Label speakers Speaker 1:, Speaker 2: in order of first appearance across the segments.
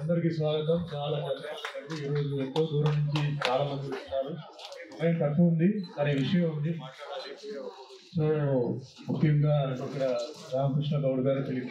Speaker 1: అందరికీ స్వాగతం. చాలా ఈరోజు ఎంతో దూరం నుంచి చాలా మంది వస్తున్నారు. టైం తక్కువ ఉంది, కానీ విషయం ఉంది మాట్లాడాలి. సో ముఖ్యంగా ఇక్కడ రామకృష్ణ గౌడ్ గారు, ఫిలిం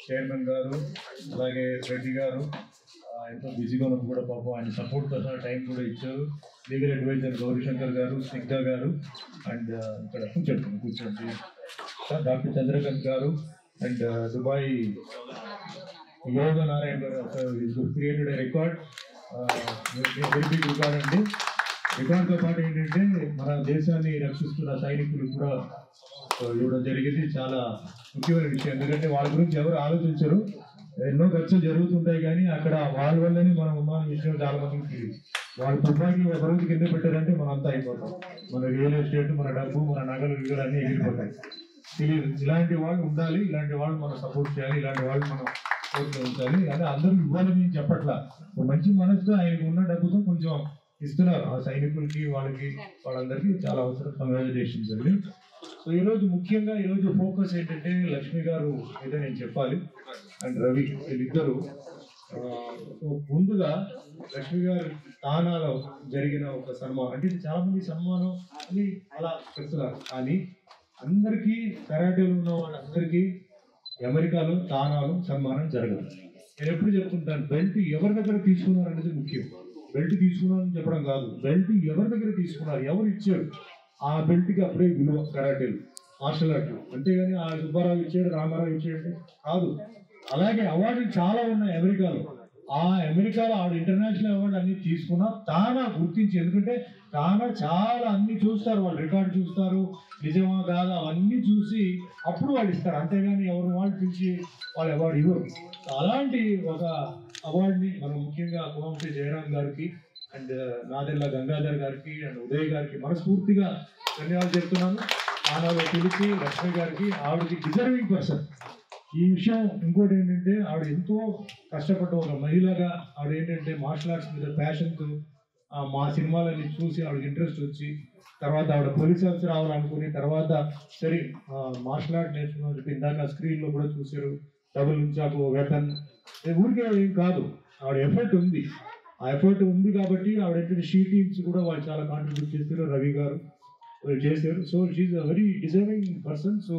Speaker 1: చైర్మన్ గారు, అలాగే రెడ్డి గారు ఎంతో బిజీగా ఉన్నది కూడా పాపం ఆయన సపోర్ట్ కోసం టైం కూడా ఇచ్చారు. లీగల్ అడ్వైజర్ గౌరీశంకర్ గారు, స్నిగ్ధ గారు, అండ్ ఇక్కడ కూర్చోండి డాక్టర్ చంద్రకాంత్ గారు, అండ్ దుబాయ్ యోగ నారాయణ గారు created record, very big record అండి. రికార్డ్తో పాటు ఏంటంటే మన దేశాన్ని రక్షిస్తున్న సైనికులు కూడా ఇవ్వడం జరిగింది. చాలా ముఖ్యమైన విషయం, ఎందుకంటే వాళ్ళ గురించి ఎవరు ఆలోచించరు. ఎన్నో ఖర్చులు జరుగుతుంటాయి, కానీ అక్కడ వాళ్ళ వల్లనే మనం ఉన్న విషయం చాలా మందికి తెలియదు. వాళ్ళ తుపాకి ఒక రోజు కింద పెట్టారంటే మనం అంతా అయిపోతాం. మన రియల్ ఎస్టేట్, మన డబ్బు, మన నగలు విలువలు అన్నీ ఎగిరిపోతాయి. తెలియదు. ఇలాంటి వాళ్ళు ఉండాలి, ఇలాంటి వాళ్ళు మనం సపోర్ట్ చేయాలి, ఇలాంటి వాళ్ళు మనం ఉంచాలి. అదే అందరూ ఇవ్వాలని చెప్పట్లా, మంచి మనసుతో ఆయనకు ఉన్న డబ్బుతో కొంచెం ఇస్తున్నారు ఆ సైనికులకి, వాళ్ళందరికీ చాలా అవసరం. కంగ్రాచులేషన్స్ అండి. సో ఈరోజు ముఖ్యంగా ఫోకస్ ఏంటంటే లక్ష్మి గారు ఏదో నేను చెప్పాలి, అండ్ రవి, వీళ్ళిద్దరు. ముందుగా లక్ష్మి గారు తానాలో జరిగిన ఒక సన్మానం, అంటే చాలా మంది సన్మానం అని అలా చెప్తున్నారు, కానీ అందరికీ కరాటేలో ఉన్న వాళ్ళందరికీ అమెరికాలో తానాలు సన్మానం జరగదు. నేను ఎప్పుడు చెప్తుంటాను, బెల్ట్ ఎవరి దగ్గర తీసుకున్నారు అనేది ముఖ్యం. బెల్ట్ తీసుకున్నారని చెప్పడం కాదు, బెల్ట్ ఎవరి దగ్గర తీసుకున్నారు, ఎవరు ఇచ్చారు, ఆ బెల్ట్కి అప్పుడే విలువ కరాటేలు, మార్షల్ ఆర్ట్. అంతేగాని ఆ సుబ్బారావు ఇచ్చాడు, రామారావు ఇచ్చాడు కాదు. అలాగే అవార్డులు చాలా ఉన్నాయి అమెరికాలో. ఆ అమెరికాలో ఆవిడ ఇంటర్నేషనల్ అవార్డు అన్ని తీసుకున్నా తానా గుర్తించి, ఎందుకంటే తానా చాలా అన్ని చూస్తారు, వాళ్ళు రికార్డు చూస్తారు, నిజమా కాదా అవన్నీ చూసి అప్పుడు వాళ్ళు ఇస్తారు. అంతేగాని ఎవరు వాళ్ళు పిలిచి వాళ్ళు అవార్డు ఇవ్వరు. అలాంటి ఒక అవార్డుని మనం ముఖ్యంగా కోమటి జయరామ్ గారికి, అండ్ నాదెల్ల గంగాధర్ గారికి, అండ్ ఉదయ్ గారికి మనస్ఫూర్తిగా ధన్యవాదాలు చెప్తున్నాను. తానాలో పిలిచి లక్ష్మి గారికి, ఆవిడకి డిజర్వింగ్ పర్సన్. ఈ విషయం ఇంకోటి ఏంటంటే, ఆవిడ ఎంతో కష్టపడ్డ ఒక మహిళగా ఆవిడ ఏంటంటే మార్షల్ ఆర్ట్స్ మీద ప్యాషన్తో మా సినిమాలని చూసి ఆవిడకి ఇంట్రెస్ట్ వచ్చి, తర్వాత ఆవిడ పోలీస్ ఆఫీసర్ రావాలనుకుని, తర్వాత సరే మార్షల్ ఆర్ట్ నేర్చుకున్నాను చెప్పి ఇందాక స్క్రీన్లో కూడా చూశారు, డబుల్ ఉంచాకు వెపన్. ఊరికే ఏం కాదు, ఆవిడ ఎఫర్ట్ ఉంది. ఆ ఎఫర్ట్ ఉంది కాబట్టి ఆవిడ ఏంటంటే షీ టీమ్స్ కూడా వాళ్ళు చాలా కాంట్రిబ్యూట్ చేస్తారు, రవి గారు చేశారు. So she's a very deserving person. So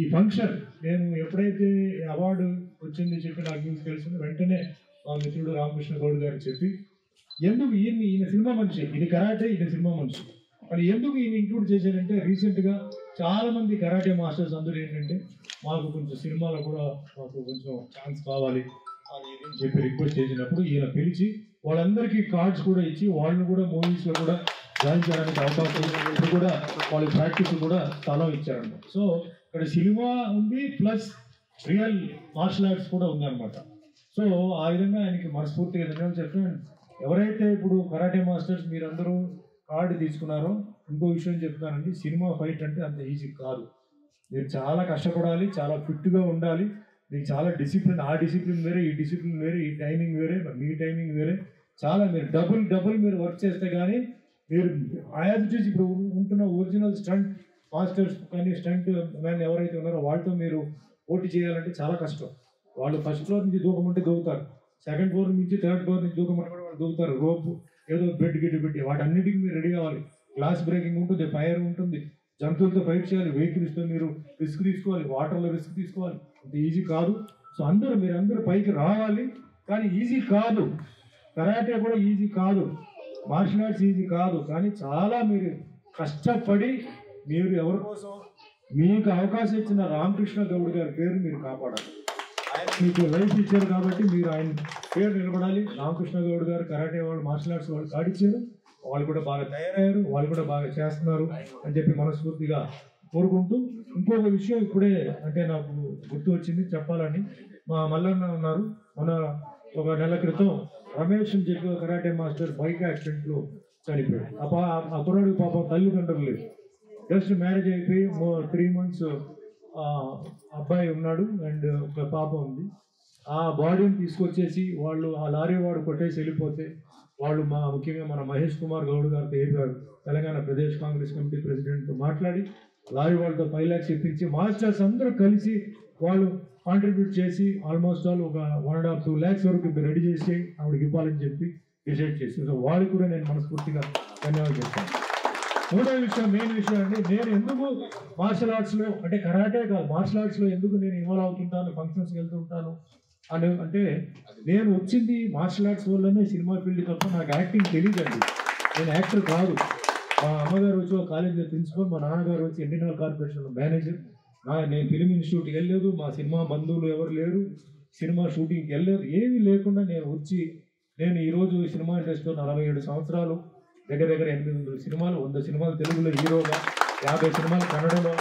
Speaker 1: ఈ ఫంక్షన్ నేను ఎప్పుడైతే అవార్డు వచ్చింది చెప్పి నాకు న్యూస్ తెలిసింది, వెంటనే మా మిత్రుడు రామకృష్ణ గౌడ్ గారికి చెప్పి, ఎందుకు ఈయన సినిమా మనిషి, ఇది కరాటే, ఈయన సినిమా మనిషి, మరి ఎందుకు ఈయన ఇంక్లూడ్ చేశారంటే, రీసెంట్గా చాలా మంది కరాటే మాస్టర్స్ అందరూ ఏంటంటే మాకు కొంచెం సినిమాలో కూడా మాకు కొంచెం ఛాన్స్ కావాలి అని చెప్పి రిక్వెస్ట్ చేసినప్పుడు ఈయన పిలిచి వాళ్ళందరికీ కార్డ్స్ కూడా ఇచ్చి వాళ్ళని కూడా మూవీస్లో కూడా జాయిన్ చేయడానికి అవకాశం ఇప్పుడు కూడా వాళ్ళ ప్రాక్టీస్ కూడా స్థలం ఇచ్చారన్నమాట. సో ఇక్కడ సినిమా ఉంది, ప్లస్ రియల్ మార్షల్ ఆర్ట్స్ కూడా ఉందన్నమాట. సో ఆ విధంగా ఆయనకి మనస్ఫూర్తిగా ధన్యవాదాలు చెప్తాను. ఎవరైతే ఇప్పుడు కరాటే మాస్టర్స్ మీరందరూ కార్డు తీసుకున్నారో, ఇంకో విషయం చెప్తున్నానండి, సినిమా ఫైట్ అంటే అంత ఈజీ కాదు. మీరు చాలా కష్టపడాలి, చాలా ఫిట్గా ఉండాలి, మీకు చాలా డిసిప్లిన్, ఆ డిసిప్లిన్ వేరే, ఈ డిసిప్లిన్ వేరే, ఈ టైమింగ్ వేరే, మీ టైమింగ్ వేరే, చాలా మీరు డబుల్ మీరు వర్క్ చేస్తే కానీ మీరు యాజ్ ఇప్పుడు ఉంటున్న ఒరిజినల్ స్టంట్ మాస్టర్స్ కానీ స్టంట్ మ్యాన్ ఎవరైతే ఉన్నారో వాళ్ళతో మీరు పోటీ చేయాలంటే చాలా కష్టం. వాళ్ళు ఫస్ట్ ఫ్లోర్ నుంచి దూకమంటే దూకుతారు, సెకండ్ ఫ్లోర్ నుంచి థర్డ్ ఫ్లోర్ నుంచి దూకమంటే కూడా వాళ్ళు దూకుతారు. రోపు ఏదో బెడ్ పెట్టి వాటన్నిటికీ మీరు రెడీ కావాలి. గ్లాస్ బ్రేకింగ్ ఉంటుంది, ఫైర్ ఉంటుంది, జంతువులతో ఫైట్ చేయాలి, వెహికల్స్తో మీరు రిస్క్ తీసుకోవాలి, వాటర్లో రిస్క్ తీసుకోవాలి. అంత ఈజీ కాదు. సో మీరందరూ పైకి రావాలి, కానీ ఈజీ కాదు. కరాటే కూడా ఈజీ కాదు, మార్షల్ ఆర్ట్స్ ఈజీ కాదు, కానీ చాలా మీరు కష్టపడి మీరు ఎవరి కోసం మీకు అవకాశం ఇచ్చిన రామకృష్ణ గౌడ్ గారి పేరు మీరు కాపాడాలి. ఆయన మీకు లైఫ్ ఇచ్చారు కాబట్టి మీరు ఆయన పేరు నిలబడాలి. రామకృష్ణ గౌడ్ గారు కరాటే వాళ్ళు, మార్షల్ ఆర్ట్స్ వాళ్ళు కాడిచ్చారు, వాళ్ళు కూడా బాగా తయారయ్యారు, వాళ్ళు కూడా బాగా చేస్తున్నారు అని చెప్పి మనస్ఫూర్తిగా కోరుకుంటూ, ఇంకొక విషయం ఇప్పుడే అంటే నాకు గుర్తు వచ్చింది చెప్పాలని. మా మల్లన్న ఉన్నారు, మన ఒక నెల క్రితం రమేష్ అని చెప్పి కరాటే మాస్టర్ బైక్ యాక్సిడెంట్లో చనిపోయాడు. ఆ కుర్రాడు పాపం తల్లిదండ్రులు లేదు, జస్ట్ మ్యారేజ్ అయిపోయి 3 months అబ్బాయి ఉన్నాడు, అండ్ ఒక పాప ఉంది. ఆ బాడీని తీసుకొచ్చేసి వాళ్ళు ఆ లారీ వాడు కొట్టేసి వెళ్ళిపోతే వాళ్ళు ముఖ్యంగా మన మహేష్ కుమార్ గౌడ్ గారితో చెప్పారు, తెలంగాణ ప్రదేశ్ కాంగ్రెస్ కమిటీ ప్రెసిడెంట్తో మాట్లాడి లారీ వాళ్ళతో 5 lakhs ఇప్పించి మాస్టర్స్ అందరూ కలిసి వాళ్ళు కాంట్రిబ్యూట్ చేసి ఆల్మోస్ట్ ఆల్ ఒక 1.5-2 lakhs వరకు రెడీ చేసి ఆవిడకి ఇవ్వాలని చెప్పి డిసైడ్ చేసి, సో వాళ్ళకి కూడా నేను మనస్ఫూర్తిగా ధన్యవాదాలు చెప్తాను. మూడో విషయం, మెయిన్ విషయం అండి, నేను ఎందుకు మార్షల్ ఆర్ట్స్లో అంటే కరాటే కాదు మార్షల్ ఆర్ట్స్లో ఎందుకు నేను ఇన్వాల్వ్ అవుతుంటాను, ఫంక్షన్స్కి వెళ్తుంటాను అని అంటే, నేను వచ్చింది మార్షల్ ఆర్ట్స్ వల్లనే సినిమా ఫీల్డ్ తప్ప నాకు యాక్టింగ్ తెలియదండి. నేను యాక్టర్ కాదు. మా అమ్మగారు వచ్చి ఒక కాలేజీలో ప్రిన్సిపల్, మా నాన్నగారు వచ్చి ఎన్టీఆర్ కార్పొరేషన్లో మేనేజర్. నేను ఫిలిం ఇన్స్టిట్యూట్కి వెళ్ళలేదు, మా సినిమా బంధువులు ఎవరు లేరు, సినిమా షూటింగ్కి వెళ్ళలేదు, ఏమీ లేకుండా నేను వచ్చి నేను ఈరోజు సినిమా ఇండస్ట్రీలో 47 సంవత్సరాలు, దగ్గర దగ్గర 800 సినిమాలు, 100 సినిమాలు తెలుగులో హీరోగా, 50 సినిమాలు కన్నడలో,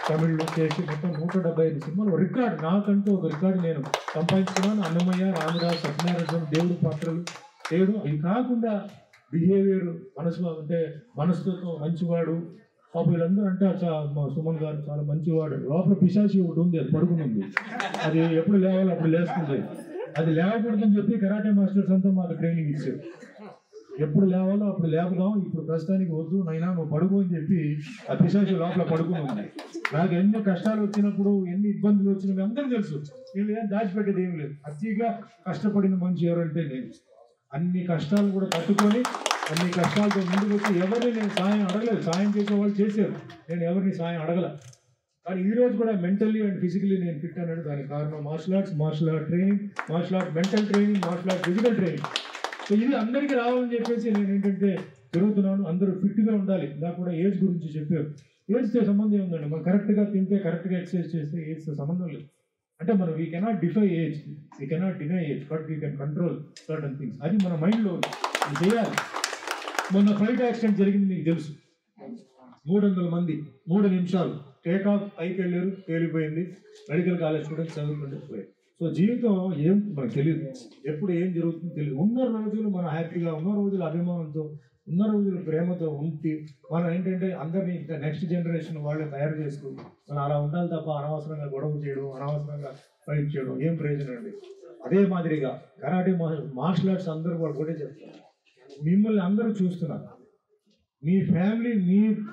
Speaker 1: తమిళ్లో చేసి మొత్తం 175 సినిమాలు రికార్డు, నాకంటూ ఒక రికార్డు నేను సంపాదించుకున్నాను. అన్నమయ్య, రామదాస్, సత్యనారాయణ, దేవుడు పాత్రలు చేయడం. ఇది కాకుండా బిహేవియర్, మనసులో అంటే మనస్తత్వం, మంచివాడు. పాప వీళ్ళందరూ అంటారు మా సుమన్ గారు చాలా మంచివాడు, లోపల పిశాచి ఒకటి ఉంది, అది పడుకుని ఉంది, అది ఎప్పుడు లేవాలో అప్పుడు లేస్తుంది, అది లేవకూడదని చెప్పి కరాటే మాస్టర్స్ అంతా మాకు ట్రైనింగ్ ఇచ్చారు. ఎప్పుడు లేవాలో అప్పుడు లేపుదాం, ఇప్పుడు ప్రస్తుతానికి వద్దు నైనా నువ్వు పడుకో అని చెప్పి ఆ పిశాచి లోపల పడుకుని ఉంది. నాకు ఎన్ని కష్టాలు వచ్చినప్పుడు, ఎన్ని ఇబ్బందులు వచ్చినవి అందరికీ తెలుసు. వీళ్ళు ఏం దాచిపెట్టేది ఏం లేదు. అతిగా కష్టపడిన మనిషి ఎవరంటే నేను. అన్ని కష్టాలు కూడా తట్టుకొని, అన్ని కష్టాలతో ముందుకు వచ్చి ఎవరిని నేను సాయం అడగలేదు. సాయం చేసేవాళ్ళు చేశారు, నేను ఎవరిని సాయం అడగల. కానీ ఈరోజు కూడా మెంటల్లీ అండ్ ఫిజికల్లీ నేను ఫిట్ అన్నాడు. దానికి కారణం martial arts, martial art training, martial art mental training, martial art physical training. So ఇది అందరికీ రావాలని చెప్పేసి నేను ఏంటంటే తిరుగుతున్నాను. అందరూ ఫిట్గా ఉండాలి. నాకు కూడా ఏజ్ గురించి చెప్పారు. ఏజ్తో సంబంధం ఉందండి. మనం కరెక్ట్గా తింటే, కరెక్ట్గా ఎక్సర్సైజ్ చేస్తే ఏజ్తో సంబంధం లేదు. అంటే మనం we cannot defy age, we cannot deny age, but we can control certain things. అది మన మైండ్లో చేయాలి. మొన్న ఫ్లైట్ యాక్సిడెంట్ జరిగింది, మీకు తెలుసు. 300 మంది 3 నిమిషాలు టేక్ ఆఫ్, పైకి వెళ్ళారు, తేలిపోయింది. మెడికల్ కాలేజ్ స్టూడెంట్స్ చదువుకుంటూ పోయారు. సో జీవితం ఏం మనకు తెలియదు, ఎప్పుడు ఏం జరుగుతుందో తెలియదు. ఉన్న రోజులు మనం హ్యాపీగా, ఉన్న రోజులు అభిమానంతో, ఉన్న రోజులు ప్రేమతో ఉంటే మనం ఏంటంటే అందరినీ ఇంకా నెక్స్ట్ జనరేషన్ వాళ్ళే తయారు చేస్తూ మనం అలా ఉండాలి తప్ప అనవసరంగా గొడవ చేయడం, అనవసరంగా ఫైట్ చేయడం ఏం ప్రయోజనం అండి. అదే మాదిరిగా కరాటే మార్షల్ ఆర్ట్స్ అందరూ కూడా ఒకటే చెప్తారు, మిమ్మల్ని అందరూ చూస్తున్నారు. మీ ఫ్యామిలీ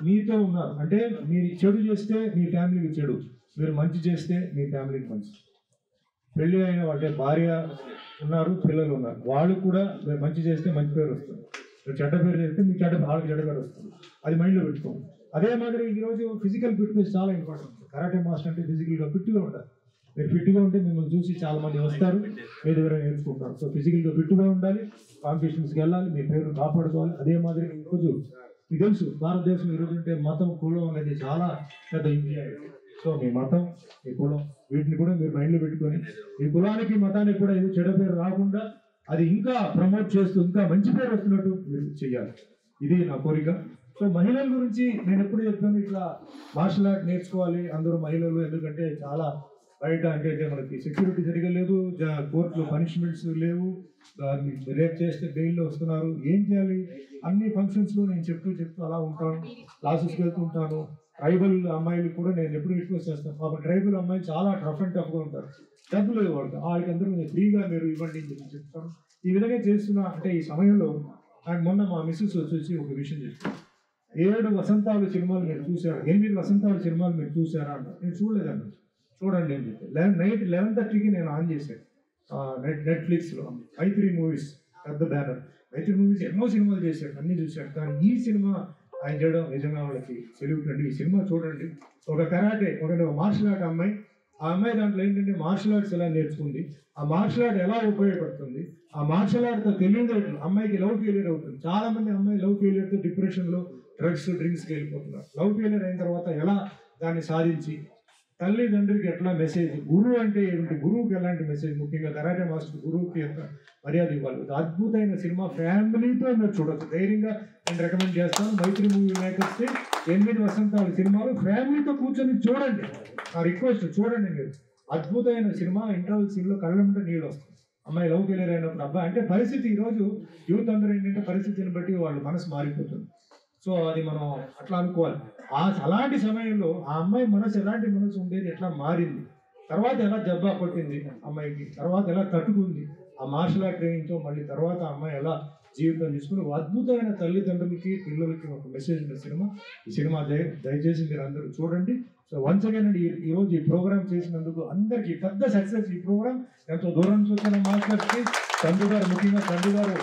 Speaker 1: మీతో ఉన్నారు. అంటే మీరు చెడు చేస్తే మీ ఫ్యామిలీకి చెడు, మీరు మంచి చేస్తే మీ ఫ్యామిలీకి మంచి. పెళ్ళి అయిన అంటే భార్య ఉన్నారు, పిల్లలు ఉన్నారు, వాళ్ళు కూడా మీరు మంచి చేస్తే మంచి పేరు వస్తుంది, మీరు చెడ్డ పేరు చేస్తే మీ వాళ్ళకి చెడ్డ పేరు వస్తుంది. అది మైండ్లో పెట్టుకోండి. అదే మాదిరి ఈరోజు ఫిజికల్ ఫిట్నెస్ చాలా ఇంపార్టెంట్. కరాటే మాస్టర్ అంటే ఫిజికల్గా ఫిట్గా ఉంటారు. మీరు ఫిట్గా ఉంటే మిమ్మల్ని చూసి చాలా మంది వస్తారు, మీ దగ్గర నేర్చుకుంటారు. సో ఫిజికల్గా ఫిట్గా ఉండాలి, కాంపిటీషన్స్కి వెళ్ళాలి, మీ పేరు కాపాడుకోవాలి. అదే మాదిరి ఈరోజు మీకు తెలుసు భారతదేశం ఈరోజు అంటే మతం, కులం అనేది చాలా పెద్ద ఇండియా. సో మీ మతం, మీ కులం, వీటిని కూడా మీరు మైండ్లో పెట్టుకొని మీ కులానికి, మతానికి కూడా ఏదో చెడ్డ పేరు రాకుండా అది ఇంకా ప్రమోట్ చేస్తూ ఇంకా మంచి పేరు వస్తున్నట్టు మీరు చెయ్యాలి. ఇది నా కోరిక. సో మహిళల గురించి నేను ఎప్పుడు చెప్తాను, ఇట్లా మార్షల్ ఆర్ట్ నేర్చుకోవాలి అందరూ మహిళలు. ఎందుకంటే చాలా బయట అంటే మనకి సెక్యూరిటీ సరిగా లేదు, కోర్టులో పనిష్మెంట్స్ లేవు, రేప్ చేస్తే బెయిల్లో వస్తున్నారు. ఏం చేయాలి? అన్ని ఫంక్షన్స్లో నేను చెప్తూ అలా ఉంటాను, క్లాసెస్కి వెళ్తూ ఉంటాను. ట్రైబల్ అమ్మాయిలు కూడా నేను ఎప్పుడు రిక్వెస్ట్ చేస్తాను. పాపం ట్రైబల్ అమ్మాయిలు చాలా టఫ్ అండ్ టఫ్గా ఉంటారు, డబ్బులు ఇవ్వడు, వాళ్ళకి అందరూ ఫ్రీగా మీరు ఇవ్వండి అని చెప్పి చెప్తాను. ఈ విధంగా చేస్తున్నా అంటే ఈ సమయంలో నాకు మొన్న మా మిస్సెస్ వచ్చేసి ఒక విషయం చెప్తాను. 7 వసంతాలు సినిమాలు మీరు చూసారా, 8 వసంతాలు సినిమాలు మీరు చూసారా అన్న. నేను చూడలేదన్న. చూడండి అని చెప్పి నైట్ 11:30కి నేను ఆన్ చేశాను నెట్ఫ్లిక్స్లో. మైత్రి మూవీస్ పెద్ద బ్యానర్. మైత్రి మూవీస్ ఎన్నో సినిమాలు చేశాడు, అన్నీ చూశాడు. కానీ ఈ సినిమా ఆయన చేయడం నిజంగా వాళ్ళకి సెల్యూట్ అండి. ఈ సినిమా చూడండి. ఒక కరాటే, ఒక మార్షల్ ఆర్ట్ అమ్మాయి, ఆ అమ్మాయి దాంట్లో ఏంటంటే మార్షల్ ఆర్ట్స్ ఎలా నేర్చుకుంది, ఆ మార్షల్ ఆర్ట్ ఎలా ఉపయోగపడుతుంది, ఆ మార్షల్ ఆర్ట్తో తెలియదు. అమ్మాయికి లవ్ ఫెయిలియర్ అవుతుంది. చాలా మంది అమ్మాయి లవ్ ఫెయిలియర్తో డిప్రెషన్లో, డ్రగ్స్కి వెళ్ళిపోతున్నారు. లవ్ ఫెయిలియర్ అయిన తర్వాత ఎలా దాన్ని సాధించి, తల్లిదండ్రులకి ఎట్లా మెసేజ్, గురువు అంటే ఏమిటి, గురువుకి ఎలాంటి మెసేజ్, ముఖ్యంగా కరాటే మాస్టర్ గురువుకి ఎంత మర్యాద ఇవ్వాలి. అద్భుతమైన సినిమా, ఫ్యామిలీతో మీరు చూడొచ్చు. ధైర్యంగా నేను రికమెండ్ చేస్తాను. మైత్రి మూవీ మేకర్స్కి 8 వసంతాలు సినిమాలు ఫ్యామిలీతో కూర్చొని చూడండి. ఆ రిక్వెస్ట్ చూడండి మీరు. అద్భుతమైన సినిమా. ఇంటర్వల్ సీన్లో కళ్ళంటే నీళ్ళు వస్తుంది. అమ్మాయి లవ్ ఫెయిలియర్ అయినప్పుడు అబ్బాయి అంటే పరిస్థితి, ఈరోజు యూత్ అందరూ ఏంటంటే పరిస్థితిని బట్టి వాళ్ళ మనసు మారిపోతుంది. సో అది మనం అట్లా అనుకోవాలి. అలాంటి సమయంలో ఆ అమ్మాయి మనసు ఎలాంటి మనసు ఉండేది, ఎట్లా మారింది, తర్వాత ఎలా దెబ్బ కొట్టింది అమ్మాయికి, తర్వాత ఎలా తట్టుకుంది ఆ మార్షల్ ఆర్ట్ ట్రైనింగ్తో, మళ్ళీ తర్వాత అమ్మాయి ఎలా జీవితం తీసుకుని అద్భుతమైన తల్లిదండ్రులకి, పిల్లలకి ఒక మెసేజ్ ఉన్న సినిమా. ఈ సినిమా దయచేసి మీరు అందరూ చూడండి. సో వన్స్ అగైన్ అండి ఈ రోజు ఈ ప్రోగ్రామ్ చేసినందుకు అందరికీ పెద్ద సక్సెస్. ఈ ప్రోగ్రామ్ ఎంతో దూరం నుంచి వచ్చిన మాస్టర్స్కి, చందు గారు ముఖ్యంగా చందు గారు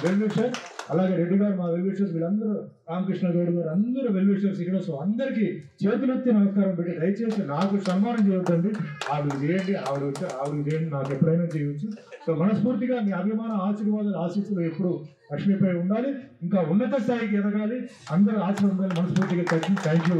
Speaker 1: వెల్ విషర్, అలాగే రెడ్డి గారు మా వెల్ విషర్స్, వీళ్ళందరూ రామకృష్ణ గౌడ్ గారు అందరూ వెల్ విషర్స్ ఇక్కడ. సో అందరికీ చేతులెత్తి నమస్కారం పెట్టి దయచేసి నాకు సన్మానం చేయొద్దండి, ఆవిడకి చేయండి, ఆవిడకి చేయండి, నాకు ఎప్పుడైనా చేయవచ్చు. సో మనస్ఫూర్తిగా మీ అభిమాన ఆశీర్వాదాలు ఆశీస్సులు ఎప్పుడు లక్ష్మీపై ఉండాలి, ఇంకా ఉన్నత స్థాయికి ఎదగాలి, అందరూ ఆశీర్వాదాలు మనస్ఫూర్తిగా థ్యాంక్ యూ.